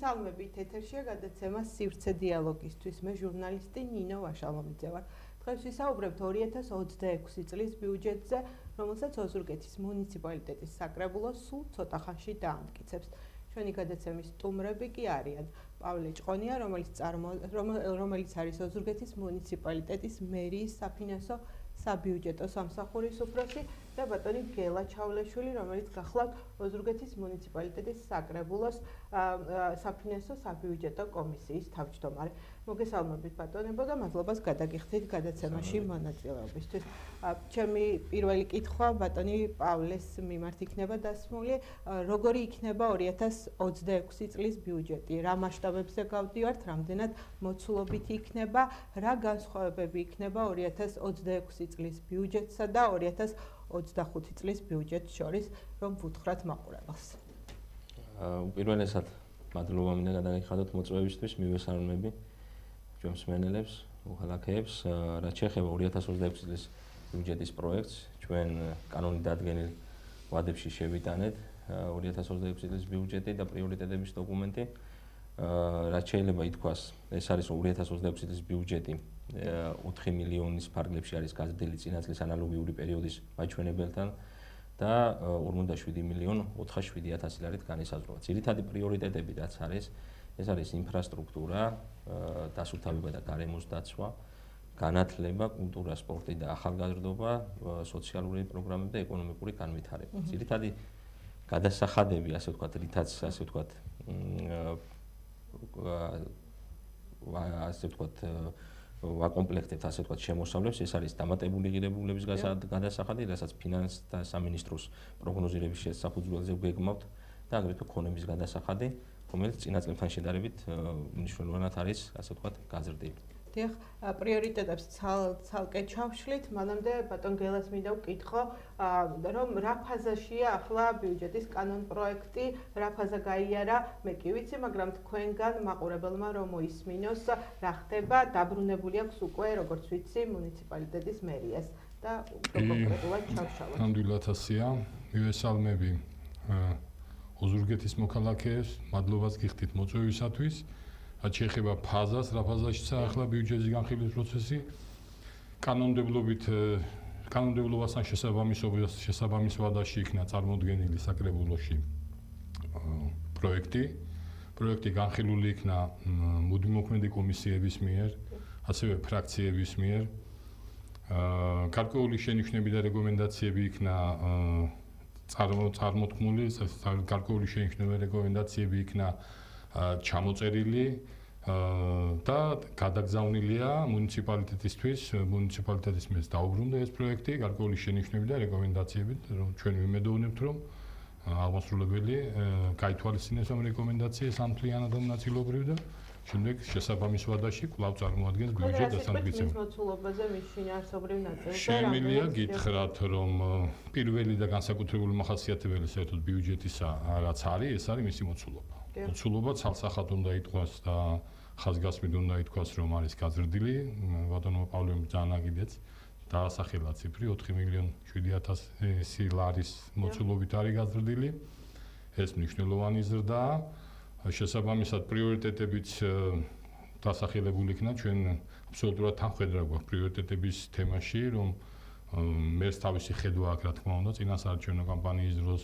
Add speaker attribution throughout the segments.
Speaker 1: მოგესალმებით, ეთერშია გადაცემა სივრცე დიალოგისთვის. მე ჟურნალისტი ნინო ვაშალომიძე ვარ. დღეს ვისაუბრებთ 2026 წლის ბიუჯეტზე, რომელსაც ოზურგეთის მუნიციპალიტეტის საკრებულო სულ ცოტა ხანში დაამტკიცებს. ჩვენი გადაცემის სტუმრები კი არიან პავლე ჭყონია, რომელიც არის ოზურგეთის მუნიციპალიტეტის მერიის საფინანსო საბიუჯეტო სამსახურის უფროსი და ბატონი გელა ჩავლეშვილი, რომელიც გახლავთ ოზურგეთის მუნიციპალიტეტის საკრებულოს საფინანსო საბიუჯეტო კომისიის თავმჯდომარე. მოგესალმებით ბატონებო და მადლობას გადაგიხდით გადაცემაში მონაწილეობისთვის. ჩემი პირველი კითხვა ბატონი პავლეს მიმართ იქნება დასმული, როგორი იქნება 2026 წლის ბიუჯეტი, რა მასშტაბებზე გავდივართ, რამდენად მოცულობითი იქნება, რა განსხვავებები იქნება 2026 წლის ბიუჯეტსა და 2025 წლის ბიუჯეტს შორის, რომ ვუთხრათ მაყურებელს.
Speaker 2: უპირველესად მადლობა მინდა გადაგიხადოთ მოწვევისთვის, მივესალმები ჩვენ მსმენელებს, მოქალაქეებს, რაც შეეხება 2026 წლის ბიუჯეტის პროექტს, ჩვენ კანონით დადგენილ ვადებში შევიტანეთ 2026 წლის ბიუჯეტი და პრიორიტეტების დოკუმენტი. რაც შეიძლება ითქვას, ეს არის 2026 წლის ბიუჯეტი 4 მილიონის ფარგლებში არის გაზრდილი წინა წლის ანალოგიური პერიოდის მაჩვენებელთან და 47 მილიონ 407,000 ლარით განისაზღვრება. ძირითადი პრიორიტეტები რაც არის, ეს არის ინფრასტრუქტურა, დასუფთავება და გარემოს დაცვა, განათლება, კულტურა, სპორტი და ახალგაზრდობა, სოციალური პროგრამები და ეკონომიკური განვითარება. ძირითადი გადასახადები, ასე ვთქვათ, რითაც ასე ვთქვათ, ვაკომპლექტებთ ასე ვთქვათ შემოსავლებს, ეს არის დამატებული ღირებულების გადასახადი, რასაც ფინანსთა სამინისტროს პროგნოზირების საფუძველზე გვეგმავთ და აგრეთვე ქონების გადასახადი, რომელიც წინა წლებთან შედარებით მნიშვნელოვნად არის ასე ვთქვათ გაზრდილი.
Speaker 1: დიახ, პრიორიტეტებს ცალკე ჩავშლით, მანამდე ბატონ გელას მინდა ვკითხო, რომ რა ფაზაშია ახლა ბიუჯეტის კანონ პროექტი, რა ფაზა გაიარა, მე კი ვიცი, მაგრამ თქვენგან მაყურებელმა რომ მოისმინოს, რა ხდება, დაბრუნებული აქვს უკვე, როგორც ვიცი, მუნიციპალიტეტის მერიას და კონკრეტულად ჩავშალოთ.
Speaker 3: ნამდვილად ასეა, მივესალმები ოზურგეთის მოქალაქეებს, მადლობას გიხდით მოწვევისათვის. რაც შეეხება ფაზას, რა ფაზაშია ახლა ბიუჯეტის განხილვის პროცესი, კანონმდებლობასთან შესაბამის ვადაში იქნა წარმოდგენილი საკრებულოში პროექტი. პროექტი განხილული იქნა მუდმივმოქმედი კომისიების მიერ, ასევე ფრაქციების მიერ. გარკვეული შენიშვნები და რეკომენდაციები იქნა წარმოთქმული, გარკვეული შენიშვნები და რეკომენდაციები იქნა ჩამოწერილი და გადაგზავნილია მუნიციპალიტეტისთვის, მუნიციპალიტეტის მიერ დაუბრუნდა ეს პროექტი, გარკვეული შენიშვნები და რეკომენდაციებით, რომ ჩვენ ვიმედოვნებთ, რომ აღმასრულებელი გაითვალისწინებს ამ რეკომენდაციას ამთლიანად და ნაწილობრივ და შემდეგ შესაბამის ვადაში კვლავ წარმოადგენს ბიუჯეტს დასამტკიცებას.
Speaker 1: მოცულობაზე მის შინაარსობრივ ნაწილზე
Speaker 3: შემიძლია გითხრათ, რომ პირველი და განსაკუთრებული მახასიათებელი საერთოდ ბიუჯეტისა რაც არის, ეს არის მისი მოცულობა. მოცულობა ცალსახად უნდა ითქვას და ხაზგასმით უნდა ითქვას, რომ არის გაზრდილი, ბატონო პავლემ ძალიან აგიდეც დაასახელა ციფრი 4 მილიონ 7,000 ლარის მოცულობით არის გაზრდილი. ეს მნიშვნელოვანი ზრდაა. შესაბამისად პრიორიტეტებიც დასახელებული იქნა, ჩვენ აბსოლუტურად თანხმდები გვაქვს პრიორიტეტების თემაში, რომ მერს თავისი ხედვა აქვს, რა თქმა უნდა, წინასაარჩევნო კამპანიის დროს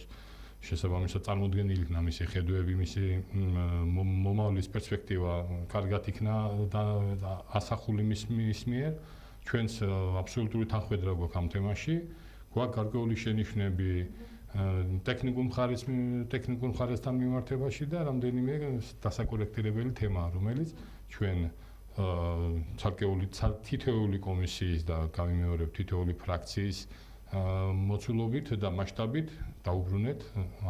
Speaker 3: შესაბამისად წარმოდგენილი იქნა მისი ხედვები, მისი მომავლის პერსპექტივა კარგად იქნა ასახული მის მიერ. ჩვენს აბსოლუტური თანხმდები გვაქვს ამ თემაში. გვაქვს გარკვეული შენიშვნები ტექნიკურ მხარესთან მიმართებაში და რამდენიმე დასაკორექტირებელი თემაა, რომელიც ჩვენ თითოეული კომისიის და გამიმეორებ თითოეული ფრაქციის მოცულობით და მასშტაბით დაუბრუნეთ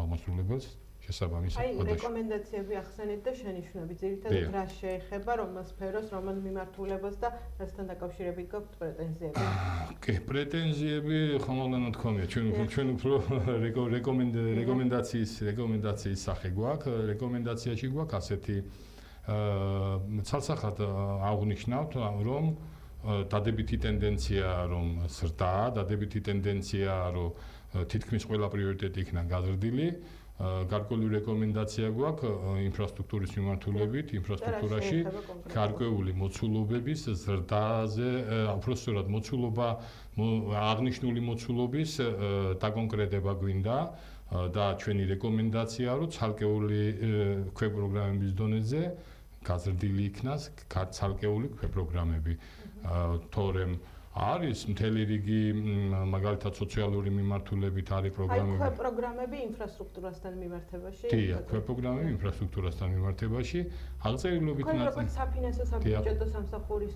Speaker 3: აღმასრულებელს შესაბამის
Speaker 1: ვადაში. აი, რეკომენდაციები ახსენეთ და შენიშვნები ძირითადად რა შეეხება, რომელ სფეროს, რომელ მიმართულებას და რასთან დაკავშირებით გაქვთ პრეტენზიები?
Speaker 3: პრეტენზიები ხომალდანად ხომია. ჩვენ უფრო რეკომენდაციის სახე გვაქვს. რეკომენდაციაში გვაქვს ასეთი ცალსახად აღნიშნავთ, რომ დადებითი ტენდენციაა, რომ ზრდაა, დადებითი ტენდენციაა, რომ თითქმის ყველა პრიორიტეტი იქნა გაზრდილი. გარკვეული რეკომენდაცია გვაქვს ინფრასტრუქტურის მიმართულებით, ინფრასტრუქტურაში გარკვეული მოცულობების ზრდაზე, უпростоრად მოცულობა აღნიშნული მოცულობის დაკონკრეტება გვინდა და ჩვენი რეკომენდაცია რომ ცალკეული ქვეპროგრამების დონეზე გაზრდილი იქნას ცალკეული ქვეპროგრამები. თორემ არის მთელი რიგი მაგალითად სოციალური მიმართულებით არის პროგრამები.
Speaker 1: აი, პროგრამები ინფრასტრუქტურასთან მიმართებაში.
Speaker 3: დიახ, პროგრამები ინფრასტრუქტურასთან მიმართებაში. აღწერილობით
Speaker 1: თქვენ როგორც საფინანსო საბიუჯეტო სამსახურის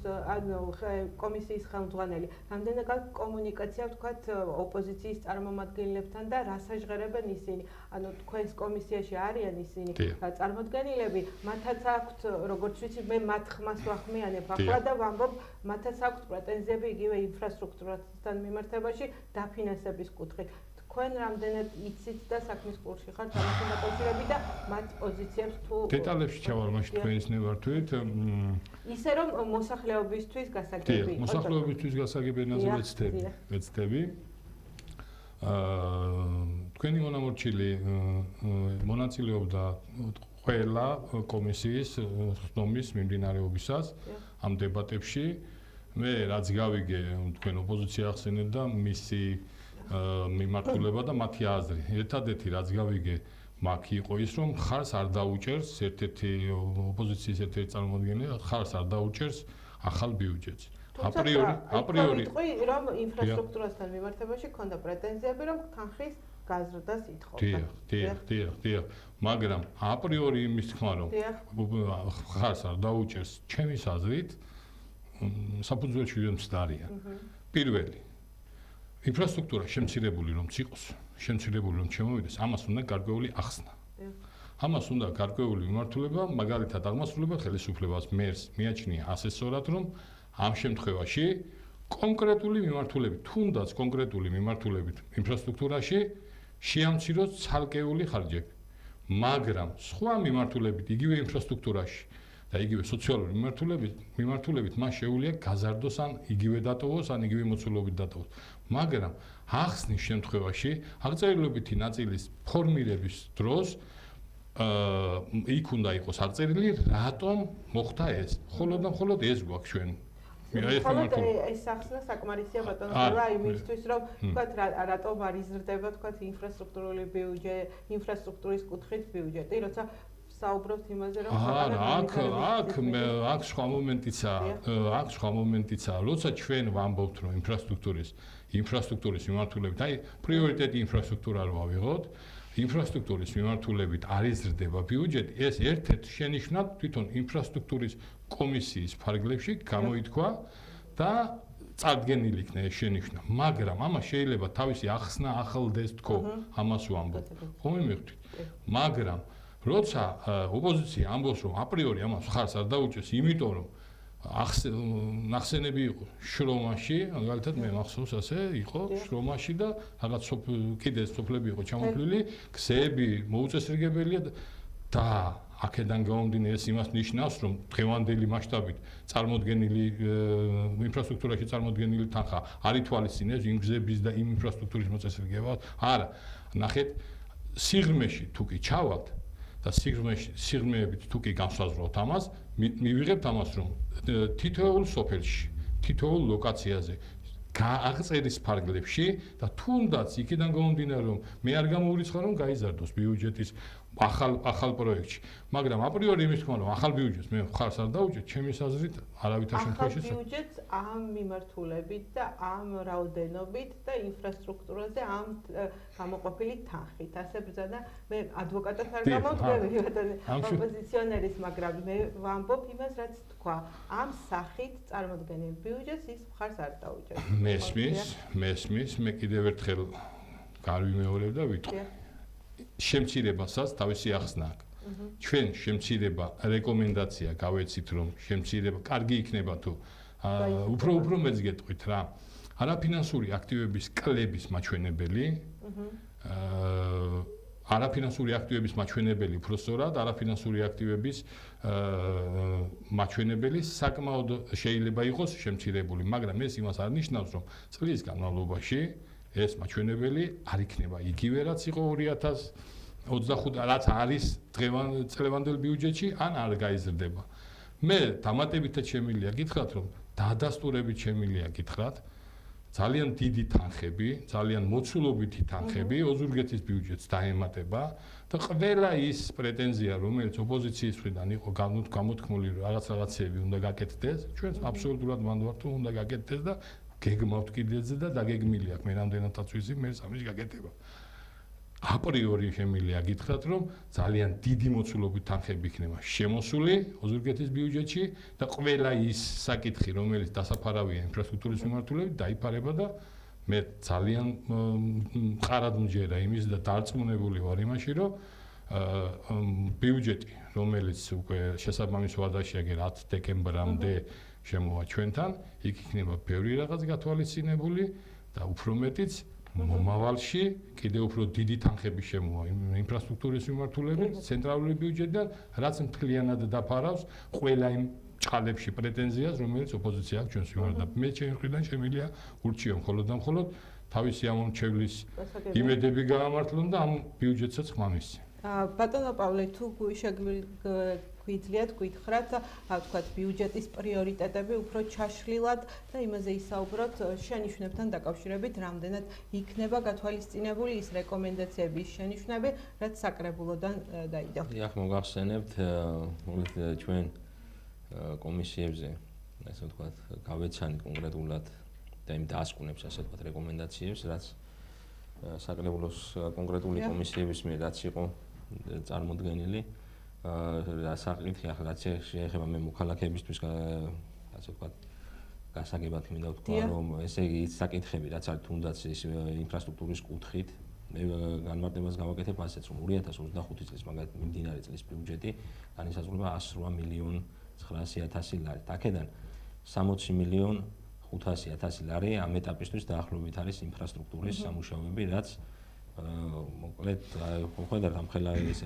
Speaker 1: კომისიის ხელმძღვანელი, რამდენად კომუნიკაცია ვთქვათ ოპოზიციის წარმომადგენლებთან და რა საჟღერებენ ისინი? ანუ თქვენს კომისიაში არიან ისინი წარმოდგენილები, მათაც აქვთ, როგორც ვიცი, მე მათ ხმას ვახმიანებ ახლა და ვამბობ, მათაც აქვთ პრეტენზიები იგივე ინფრასტრუქტურასთან მიმართებაში დაფინანსების კუთხით. თქვენ რამდენად იცით და საქმის კურსში ხართ ამასთან დაკავშირებით და მათ პოზიციებს თუ
Speaker 3: დეტალებში ჩავალ მაშინ თქვენის ნებართვით
Speaker 1: ისე რომ მოსახლეობისთვის გასაგები
Speaker 3: იყო მოსახლეობისთვის გასაგები ენაზე ვეცდები თქვენი მონამორჩილი მონაწილეობდა ყველა კომისიის ხდომის მიმდინარეობისას ამ დებატებში მე რაც გავიგე თქვენ ოპოზიცია ახსენეთ და მისი მიმართულება და მათი აზრი. ერთადერთი რაც გავიგე მაგ იყო ის რომ ხარს არ დაუჭერს ერთ-ერთი ოპოზიციის ერთ-ერთი წარმომადგენელი ხარს არ დაუჭერს ახალ ბიუჯეტს. აპრიორი
Speaker 1: რომ ინფრასტრუქტურასთან მიმართებაში ქონდა პრეტენზიები რომ თანხის გაზრდას ითხოვდა.
Speaker 3: დიახ. მაგრამ აპრიორი იმის თქმა რომ ხარს არ დაუჭერს ჩემის აზრით საფუძველში მცდარია. პირველი ინფრასტრუქტურა შემცირებული რომ იყოს, შემცირებული რომ შემოვიდეს, ამას უნდა გარკვეული ახსნა. ამას უნდა გარკვეული მიმართულება, მაგალითად აღმასრულება ხელისუფლებას მერს მიაჩნია ასესორად, რომ ამ შემთხვევაში კონკრეტული მიმართულებით, თუნდაც კონკრეტული მიმართულებით ინფრასტრუქტურაში შეამციროს ცალკეული ხარჯები. მაგრამ სხვა მიმართულებით იგივე ინფრასტრუქტურაში და იგივე სოციალური მიმართულებით მას შეუძლია გაზარდოს ან იგივე დატოვოს ან იგივე მოცულობით დატოვოს. მაგრამ ახსნის შემთხვევაში აღწერილობითი ნაწილის ფორმირების დროს იქ უნდა იყოს აღწერილი რატომ მოხდა ეს. მხოლოდ ეს გვაქვს ჩვენ.
Speaker 1: ეს ახსნა საკმარისია ბატონო რა იმისთვის რომ თქვათ რატომ არ იზრდება თქვათ ინფრასტრუქტურული ბიუჯეტი, ინფრასტრუქტურის კუთხით ბიუჯეტი, როცა საუბრობთ იმაზე რომ
Speaker 3: აქ სხვა მომენტიცაა, როცა ჩვენ ვამბობთ რომ ინფრასტრუქტურის მიმართულებით, აი პრიორიტეტი ინფრასტრუქტურა რო ავიღოთ, ინფრასტრუქტურის მიმართულებით არ იზრდება ბიუჯეტი, ეს ერთ-ერთ შენიშვნად თვითონ ინფრასტრუქტურის კომისიის ფარგლებში გამოითქვა და წარდგენილი იქნა ეს შენიშვნა, მაგრამ ამას შეიძლება თავისი ახსნა ახლდეს თქო, ამას ვამბობ. ხომ მივხვდით? მაგრამ როცა ოპოზიცია ამბობს რომ აპრიორი ამას ხარს არ დაუჭერს, იმიტომ რომ ნახსენები იყო შრომაში, მაგალითად მე მახსოვს ასე იყო შრომაში და რაღაც კიდე სოფლები იყო ჩამოთვლილი, გზები მოუწესრიგებელია და აქედან გამომდინარე ეს იმას ნიშნავს, რომ დღევანდელი მასშტაბით წარმოდგენილი ინფრასტრუქტურაში წარმოდგენილი თანხა არ ითვალისწინებს იმ გზების და იმ ინფრასტრუქტურის მოწესრიგებას. არა, ნახეთ, სიღრმეში თუ კი ჩავალთ და სიღრმეებით თუ კი განსაზღვრავთ ამას, მივიღებთ ამას, რომ თითოეულ სოფელში, თითოეულ ლოკაციაზე აღწერის ფარგლებში და თუნდაც იქიდან გამომდინარე, რომ მე არ გამოურიცხავ, რომ გაიზარდოს ბიუჯეტის ახალ პროექტში, მაგრამ აპრიორი იმის თქმა, რომ ახალ ბიუჯეტს მე ხარს არ დაუჭერ, ჩემის აზრით, არავითარ შემთხვევაში
Speaker 1: ახალ ბიუჯეტს ამ მიმართულებით და ამ რაოდენობით და ინფრასტრუქტურაზე ამ გამოყოფილი თანხით, ასე ბრძანა მე ადვოკატად არ გამოვდგები ბატონო ოპოზიციონერის, მაგრამ მე ვამბობ იმას, რაც თქვა, ამ სახით წარმოდგენილ ბიუჯეტს ის ხარს არ დაუჭერს.
Speaker 3: მესმის, მე კიდევ ერთხელ გავიმეორებ და ვიტყვი. შემცირებასაც თავისი ახსნა აქვს. ჩვენ შემცირება რეკომენდაცია გავეცით რომ შემცირება კარგი იქნება თუ უფრო მეც გეტყვით რა. არაფინანსური აქტივების კლების მაჩვენებელი არაფინანსური აქტივების მაჩვენებელი უბრალოდ არაფინანსური აქტივების მაჩვენებელი საკმაოდ შეიძლება იყოს შემცირებული, მაგრამ ეს იმას არ ნიშნავს რომ წლის განმავლობაში ეს მაჩვენებელი არ იქნება იგივე რაც იყო 2019 25 რაც არის წლევანდელ ბიუჯეტში ან არ გაიზრდება. მე დამატებითად შემიძლია გითხრათ, რომ დადასტურებით შემიძლია გითხრათ, ძალიან დიდი თანხები, ძალიან მოცულობითი თანხები ოზურგეთის ბიუჯეტს დაემატება და ყველა ის პრეტენზია, რომელიც ოპოზიციის მხრიდან იყო გამოთქმული, რომ რაღაცები უნდა გაკეთდეს, ჩვენს აბსოლუტურად მანდ ვართ, უნდა გაკეთდეს და გეგმავთ კიდეზე და დაგეგმილი აქვს მე რამდენადაც ვიცი, მე სამის გაკეთება. აპრიორი შემიძლია გითხრათ, რომ ძალიან დიდი მოცულობით თანხები იქნება შემოსული ოზურგეთის ბიუჯეტში და ყველა ის საკითხი, რომელიც დასაფარავია ინფრასტრუქტურის მიმართულებით, დაიფარება და მე ძალიან მყარად მჯერა იმის და დარწმუნებული ვარ იმაში, რომ ბიუჯეტი, რომელიც უკვე შესაბამის ვადაში აგერ 10 დეკემბრამდე შემოვა ჩვენთან, იქ იქნება ბევრი რაღაც გათვალისწინებული და უფრო მეტიც მომავალში კიდევ უფრო დიდი თანხები შემოვა ინფრასტრუქტურის მიმართულებით ცენტრალური ბიუჯეტიდან, რაც მთლიანად დაფარავს ყველა იმ ჭყალებში პრეტენზიას, რომელიც ოპოზიცია აქვს ჩვენს მიმართ. მე ჩემი მხრიდან შემიძლია ურჩიო მხოლოდ და მხოლოდ თავისი ამომრჩევლის იმედები გაამართლონ და ამ ბიუჯეტსაც ხმა მისცენ.
Speaker 1: ბატონო პავლე, თუ გვიძლიათ გითხრათ, ვთქვათ, ბიუჯეტის პრიორიტეტები უფრო ჩაშლილად და იმაზე ისაუბროთ შენიშვნებთან დაკავშირებით, რამდენად იქნება გათვალისწინებული ის რეკომენდაციების შენიშვნები, რაც საკრებულოდან დაიდო.
Speaker 2: დიახ, მოგახსენებთ, ჩვენ კომისიებზე, ასე ვთქვათ, გავეცანი კონკრეტულად და იმ დაასკვნებს, ასე ვთქვათ, რეკომენდაციებს, რაც საკრებულოს კონკრეტული კომისიების მიერ რაც იყო წარმოდგენილი, საკითხი ახლა რაც შეეხება მე მოქალაქეებისთვის, ასე ვთქვათ, გასაგებად მინდა ვთქვა, რომ ესე იგი ის საკითხები, რაც არის თუნდაც ის ინფრასტრუქტურის კუთხით, მე განმარტებას გავაკეთებ ასეც, რომ 2025 წლის მაგალითად მიმდინარე წლის ბიუჯეტი განისაზღვრება 108.900.000 ლარით. აქედან 60.500.000 ლარი ამ ეტაპისთვის დაახლოებით არის ინფრასტრუქტურის სამუშაოები, რაც მოკლედ ხედავთ ამ ხელა ეს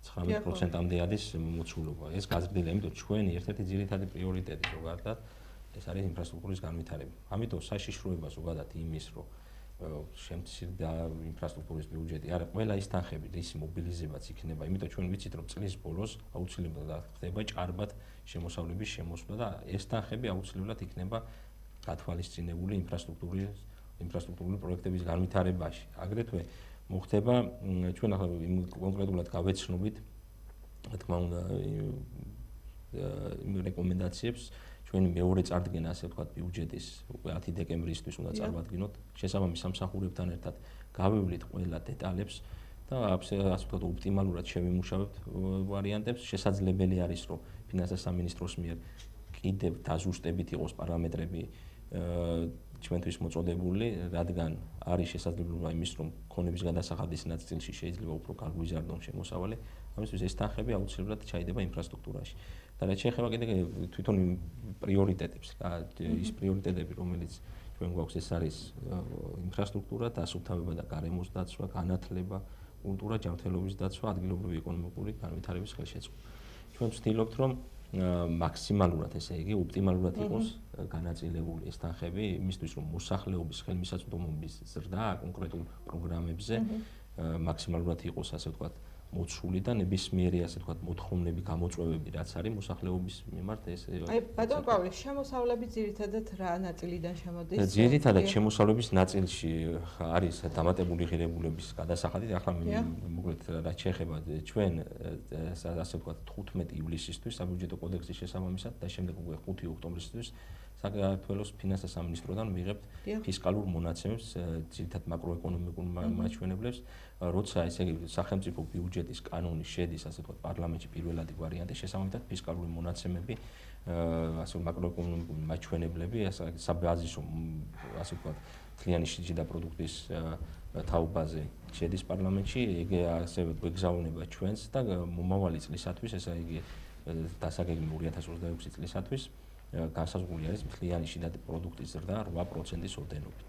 Speaker 2: 59%-ამდე არის მოცულობა. ეს გაზრდილია, იმიტომ ჩვენი ერთ-ერთი ძირითადი პრიორიტეტი ზოგადად ეს არის ინფრასტრუქტურის განვითარება. ამიტომ საშიშროება ზოგადად იმის, რომ შემცირდა ინფრასტრუქტურის ბიუჯეტი, არა ყველა ის თანხები, ის მობილიზებაც იქნება, იმიტომ ჩვენ ვიცით, რომ წლის ბოლოს აუცილებლად ხდება ჭარბად შემოსავლების შემოსვლა და ეს თანხები აუცილებლად იქნება გათვალისწინებული ინფრასტრუქტურული პროექტების განვითარებაში. აგრეთვე მოხდება ჩვენ ახლა კონკრეტულად გავეცნობით, რა თქმა უნდა, იმ რეკომენდაციებს ჩვენი მეორე წარდგენა, ასე ვთქვათ, ბიუჯეტის უკვე 10 დეკემბრისთვის უნდა წარმატგინოთ. შესაბამის სამსახურებთან ერთად გავივლით ყველა დეტალებს და ასე ვთქვათ, ოპტიმალურად შევიმუშავებთ ვარიანტებს. შესაძლებელი არის, რომ ფინანსთა სამინისტროს მიერ კიდევ დაზუსტებით იყოს პარამეტრები ჩვენთვის მოწოდებული, რადგან არის შესაძლებლობა იმის, რომ ქონების გადასახადის ნაწილში შეიძლება უფრო გაგვიზარდონ შემოსავალი, ამისთვის ეს თანხები აუცილებლად ჩაიდება ინფრასტრუქტურაში. და რაც შეეხება კიდე თვითონ პრიორიტეტებს, ის პრიორიტეტები, რომელიც ჩვენ გვაქვს, ეს არის ინფრასტრუქტურა, დასუფთავება და გარემოს დაცვა, განათლება, კულტურა, ჯანმრთელობის დაცვა, ადგილობრივი ეკონომიკური განვითარების ხელშეწყობა. ჩვენ ვცდილობთ, რომ მაქსიმალურად, ესე იგი, ოპტიმალურად იყოს განაწილებული ეს თანხები, იმისთვის, რომ მოსახლეობის ხელმისაწვდომობის ზრდა კონკრეტულ პროგრამებზე მაქსიმალურად იყოს, ასე ვთქვათ, მოცული და ნებისმიერი, ასე ვთქვათ, მოთხოვნები, გამოწვევები, რაც არის მოსახლეობის მიმართ ეს.
Speaker 1: აი, ბატონო პავლე, შემოსავლები ძირითადად რა ნაწილიდან შემოდის?
Speaker 2: ძირითადად შემოსავლების ნაწილში არის დამატებული ღირებულების გადასახადი. ახლა მოკლედ რაც შეეხება ჩვენ, ასე ვთქვათ, 15 ივლისისთვის საბიუჯეტო კოდექსის შესაბამისად და შემდეგ უკვე 5 ოქტომბრისთვის საქართველოს ფინანსთა სამინისტროდან ვიღებთ ფისკალურ მონაცემებს, ძირითადად მაკროეკონომიკურ მაჩვენებლებს, როცა ესე იგი სახელმწიფო ბიუჯეტის კანონი შედის, ასე ვთქვათ, პარლამენტში პირველადი ვარიანტი, შესაბამისად ფისკალური მონაცემები, ასე მაკროეკონომიკური მაჩვენებლები, საბაზისო, ასე ვთქვათ, მთლიანი შიდა პროდუქტის თაობაზე შედის პარლამენტში, ეგ ასე გვეგზავნება ჩვენს და მომავალი წლისათვის, ესე იგი დასაგეგმი 2026 წლისათვის განსაზღვრული არის მთლიანი შიდა პროდუქტის ზრდა 8%-ის ოდენობით.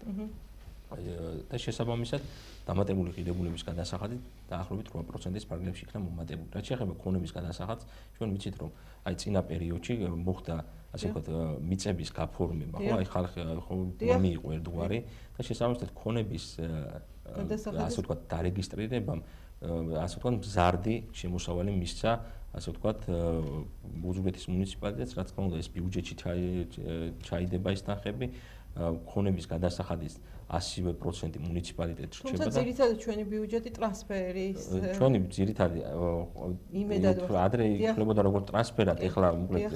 Speaker 2: და შესაბამისად დამატებული ღირებულების გადასახადი დაახლოებით 8%-ის ფარგლებში იქნა მომატებული. რაც შეეხება ქონების გადასახადს, ჩვენ ვიცით, რომ აი წინა პერიოდში მოხდა, ასე ვთქვათ, მიწების გაფორმება, ხო, აი ხალხი მიიღო ერთგვარი და შესაბამისად ქონების ასე ვთქვათ, დარეგისტრირებამ ასე ვთქვათ, მზარდი შემოსავალი მისცა, ასე ვთქვათ, უზურგეთის მუნიციპალიტეტს, რაც თქმა უნდა, ეს ბიუჯეტში ჩაიდება ეს თანხები, ქონების გადასახადის 100% მუნიციპალიტეტს რჩება და
Speaker 1: თუმცა ძირითადად ჩვენი ბიუჯეტი ტრანსფერის
Speaker 2: ჩვენი ძირითადად ადრე ითვლებოდა როგორც ტრანსფერად, ეხლა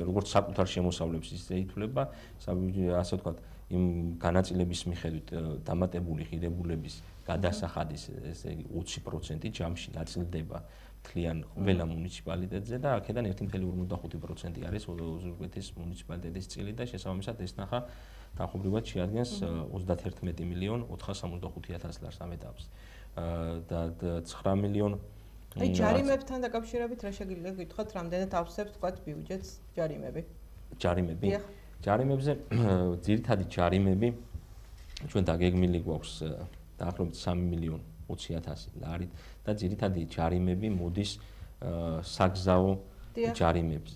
Speaker 2: როგორც საკუთარ შემოსავლებს ისე ითვლება, ასე ვთქვათ, იმ განაწილების მიხედვით დამატებული ღირებულების გადასახადის ესე 20% ჯამში ნაწილდება მთლიან ყველა მუნიციპალიტეტზე და აქედან 1.55% არის უზურგეთის მუნიციპალიტეტის წილი და შესაბამისად ეს თანხა თანხმობრივად შეადგენს 31.465.000 ლარს ამ ეტაპზე. და 9 მილიონ
Speaker 1: აი ჯარიმებთან დაკავშირებით რა შეგიძლია გითხრათ, რამდენად ავსებს თქვათ ბიუჯეტს ჯარიმები?
Speaker 2: ჯარიმებზე ძირითადი ჯარიმები ჩვენ დაგეგმილი გვაქვს დაახლოებით 3.20.000 ლარით და ძირითადი ჯარიმები მოდის საგზაო ჯარიმებზე.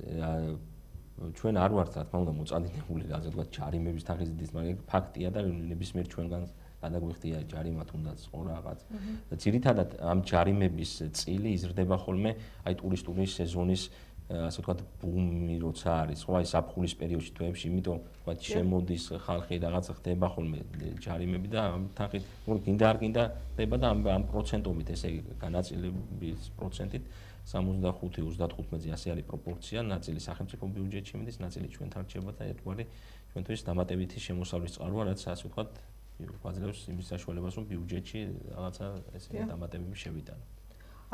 Speaker 2: ჩვენ არ ვართ რა თქმა უნდა მოწადინებული ასე ვთქვათ ჯარიმების თანხის ზრდის, მაგრამ ფაქტია და ნებისმიერ ჩვენგან გადაგვიხდია ჯარიმა თუნდაც ხო რაღაც. ძირითადად ამ ჯარიმების წილი იზრდება ხოლმე აი ტურისტული სეზონის ასე ვთქვათ ბუმი როცა არის, ხო აი საფხულის პერიოდში თვეებში, იმიტომ ვთქვათ შემოდის ხალხი რაღაც ხდება ხოლმე ჯარიმები და ამ თანხით გინდა არ გინდა ხდება და ამ პროცენტობით ესე იგი განაწილების პროცენტით 65-35-ზე ასე არის პროპორცია, ნაწილი სახელმწიფო ბიუჯეტში მიდის, ნაწილი ჩვენთან რჩება და ერთგვარი ჩვენთვის დამატებითი შემოსავლის წყაროა, რაც ასე ვთქვათ გვაძლევს იმის საშუალებას, რომ ბიუჯეტში რაღაცა ესე დამატებები შევიტანო.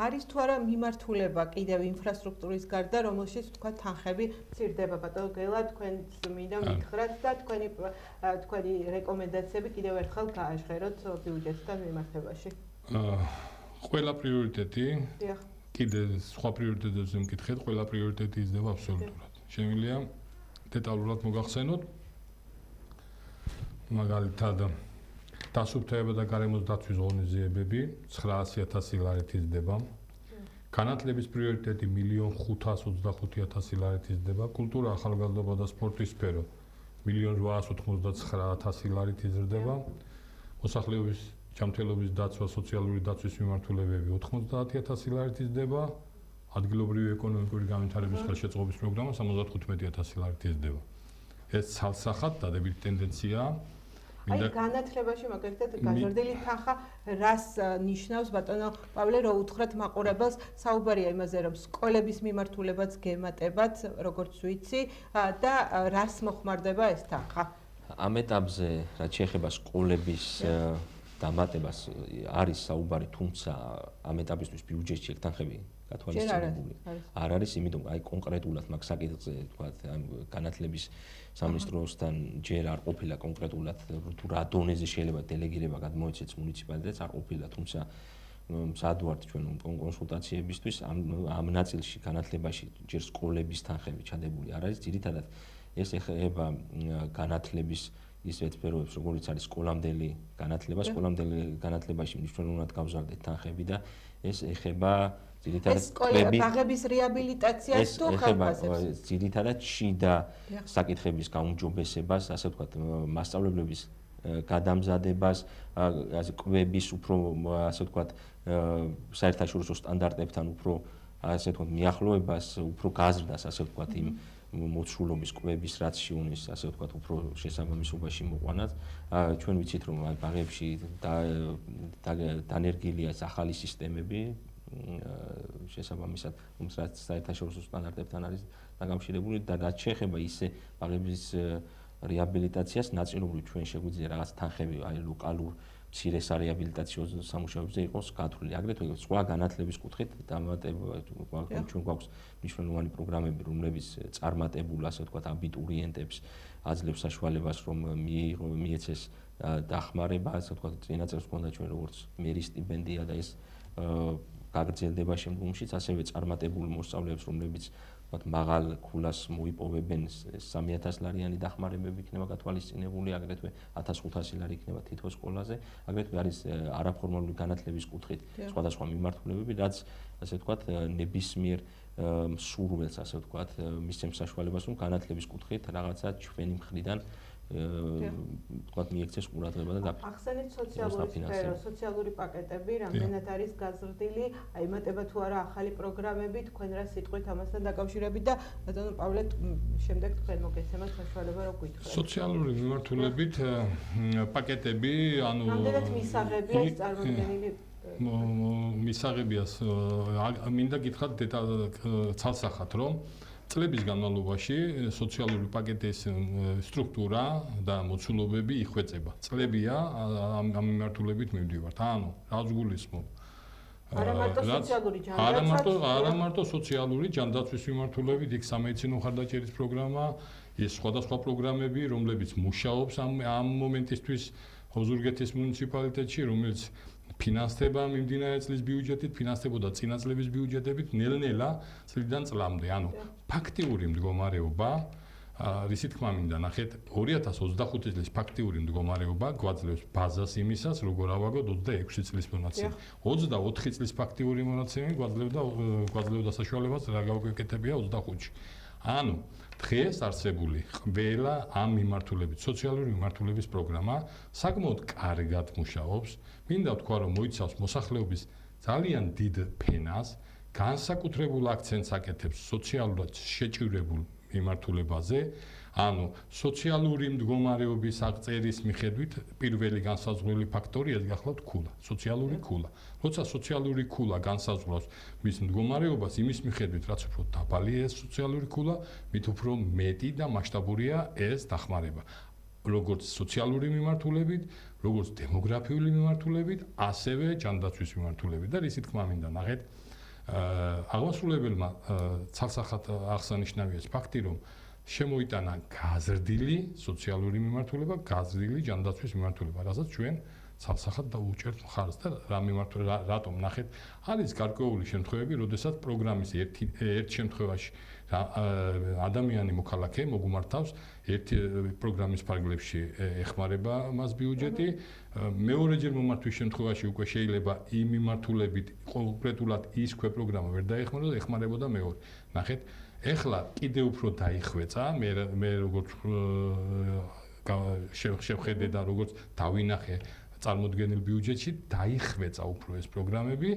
Speaker 1: არის თუ არა მიმართულება კიდევ ინფრასტრუქტურის გარდა, რომელშიც თქვა თანხები მცირდება, ბატონო გელა, თქვენს მინდა მითხრათ და თქვენი რეკომენდაციები კიდევ ერთხელ გააჟღეროთ ბიუჯეტთან მიმართებაში.
Speaker 3: ყველა პრიორიტეტი კიდე სხვა პრიორიტეტებზე მკითხეთ, ყველა პრიორიტეტი იზრდება აბსოლუტურად. შემიძლია დეტალურად მოგახსენოთ. მაგალითად, დასუფთავება და გარემოს დაცვის ღონისძიებები 900.000 ლარით იზრდება. განათლების პრიორიტეტი 1.525.000 ლარით იზრდება. კულტურა, ახალგაზრდობა და სპორტის სფერო 1.899.000 ლარით იზრდება. მოსახლეობის ჯანმრთელობის დაცვა, სოციალური დაცვის მიმართულებები 90.000 ლარით იზრდება. ადგილობრივი ეკონომიკური განვითარების ხელშეწყობის პროგრამა 75.000 ლარით იზრდება. ეს ცალსახად დადებითი ტენდენციაა.
Speaker 1: აი განათლებაში მაგალითად გაზრდილი თანხა რას ნიშნავს, ბატონო პავლე, რო უთხრათ მაყურებელს, საუბარია იმაზე, რომ სკოლების მიმართულებაც გემატებათ, როგორც ვიცი, და რას მოხმარდება ეს თანხა?
Speaker 2: ამ ეტაპზე რაც შეეხება სკოლების დამატებას არის საუბარი, თუმცა ამ ეტაპისთვის ბიუჯეტში ეგ თანხები გათვალისწინებული არ არის, იმიტომ აი კონკრეტულად მაგ საკითხზე თქვათ ამ განათლების სამინისტროსთან ჯერ არ ყოფილა კონკრეტულად თუ რა დონეზე შეიძლება დელეგირება გადმოეცეს მუნიციპალიტეტს არ ყოფილა, თუმცა სად ვართ ჩვენ კონსულტაციებისთვის ამ ნაწილში განათლებაში ჯერ სკოლების თანხები ჩადებული არ არის, ძირითადად ეს ეხება განათლების ის სფეროებს, როგორც არის სკოლამდელი განათლება, სკოლამდელი განათლებაში მნიშვნელოვნად გავზარდეთ თანხები და ეს ეხება ძირითადად
Speaker 1: ბაღების რეაბილიტაციას თუ ხალხასებს.
Speaker 2: ძირითადად შიდა საკითხების გაუმჯობესებას, ასე ვთქვათ, მასწავლებლების გადამზადებას, ასე კვების უფრო ასე ვთქვათ, საერთაშორისო სტანდარტებთან უფრო ასე ვთქვათ, მიახლოებას, უფრო გაზრდას, ასე ვთქვათ, იმ მოცულობის კვების რაციონის, ასე ვთქვათ, უფრო შესაბამისობაში მოყვანას. ჩვენ ვიცით, რომ აი ბაღებში დანერგილია ახალი სისტემები შესაბამისად, რაც საერთაშორისო სტანდარტებთან არის დაკავშირებული და რაც შეეხება ისე ბაღების რეაბილიტაციას, ნაწილობრივ ჩვენ შეგვიძლია რაღაც თანხები აი ლოკალურ მცირე სარეაბილიტაციო სამუშაოებზე იყოს გათვლილი. აგრეთვე სხვა განათლების კუთხით დამატება ჩვენ გვაქვს მნიშვნელოვანი პროგრამები, რომლებიც წარმატებულ, ასე ვთქვათ, აბიტურიენტებს აძლევს საშუალებას, რომ მიეცეს დახმარება, ასე ვთქვათ, წინა წელს გვქონდა ჩვენ როგორც მერის სტიპენდია და ეს გაგრძელდება შემდგომშიც, ასევე წარმატებულ მოსწავლეებს, რომლებიც ვთქვათ, მაღალ ქულას მოიპოვებენ 3.000 ლარიანი დახმარებები იქნება გათვალისწინებული, აგრეთვე 1.500 ლარი იქნება თითო სკოლაზე, აგრეთვე არის არაფორმალური განათლების კუთხით სხვადასხვა მიმართულებები, რაც ასე ვთქვათ, ნებისმიერ სურვილს, ასე ვთქვათ, მისცემს საშუალებას, რომ განათლების კუთხით რაღაცა ჩვენი მხრიდან თქვათ მიექცეს ყურადღება და დაფინანსება.
Speaker 1: ახსენეთ სოციალური სფერო, სოციალური პაკეტები, რამდენად არის გაზრდილი, აიმატება თუ არა ახალი პროგრამები, თქვენ რა სიტყვით ამასთან დაკავშირებით და ბატონო პავლე, შემდეგ თქვენ მოგეცემათ საშუალება რო გითხრათ.
Speaker 3: სოციალური მიმართულებით პაკეტები, ანუ
Speaker 1: რამდენად მისაღები არის წარმოქმნილი
Speaker 3: მისაღებია მინდა გითხრათ ცალსახად რომ წლების განმავლობაში სოციალური პაკეტის სტრუქტურა და მოცულობები იხვეწება. წლებია ამ მიმართულებით მივდივართ. ანუ რაც გულისხმობ არა მარტო სოციალური ჯანდაცვის მიმართულებით, იქ სამედიცინო ხარდაჭერის პროგრამა, ეს სხვადასხვა პროგრამები, რომლებიც მუშაობს ამ მომენტისთვის ოზურგეთის მუნიციპალიტეტში, რომელიც ფინანსდება მიმდინარე წლის ბიუჯეტით, ფინანსდებოდა წინა წლების ბიუჯეტებით, ნელ-ნელა წლიდან წლამდე. ანუ ფაქტიური მდგომარეობა, რისი თქმა მინდა, ნახეთ, 2025 წლის ფაქტიური მდგომარეობა გვაძლევს ბაზას იმისას, როგორ ავაგოთ 26 წლის მონაცემი. 24 წლის ფაქტიური მონაცემი გვაძლევდა საშუალებას რა გავაკეთებია 25-ში. ანუ დღეს არსებული ყველა ამ მიმართულებით, სოციალური მიმართულების პროგრამა საკმაოდ კარგად მუშაობს. მინდა ვთქვა, რომ მოიცავს მოსახლეობის ძალიან დიდ ფენას, განსაკუთრებულ აქცენტს აკეთებს სოციალურად შეჭირებულ მიმართულებაზე, ანუ სოციალური მდგომარეობის აღწერის მიხედვით პირველი განსაზღვრელი ფაქტორი ეს გახლავთ ქულა, სოციალური ქულა. როცა სოციალური ქულა განსაზღვრავს მის მდგომარეობას, იმის მიხედვით, რაც უფრო დაბალია ეს სოციალური ქულა, მით უფრო მეტი და მასშტაბურია ეს დახმარება. როგორც სოციალური მიმართულებით, როგორც დემოგრაფიული მიმართულებით, ასევე ჯანდაცვის მიმართულებით და რისი თქმა მინდა, ნახეთ, აღმასრულებელმა ცალსახად აღსანიშნავია ეს ფაქტი, რომ შემოიტანა გაზრდილი სოციალური მიმართულება, გაზრდილი ჯანდაცვის მიმართულება, რასაც ჩვენ ცალსახად დაუჭერთ მხარს და რატომ ნახეთ, არის გარკვეული შემთხვევები, როდესაც პროგრამის ერთ შემთხვევაში ადამიანი მოქალაქე მოგუმართავს ერთი პროგრამის ფარგლებში ეხმარება მას ბიუჯეტი, მეორეჯერ მომართვის შემთხვევაში უკვე შეიძლება იმ მიმართულებით კონკრეტულად ის ქვეპროგრამა ვერ დაეხმარება, ეხმარებოდა მეორე. ნახეთ, ეხლა კიდევ უფრო დაიხვეწა, მე როგორც შევხედე და როგორც დავინახე წარმოდგენილ ბიუჯეტში დაიხვეწა უფრო ეს პროგრამები,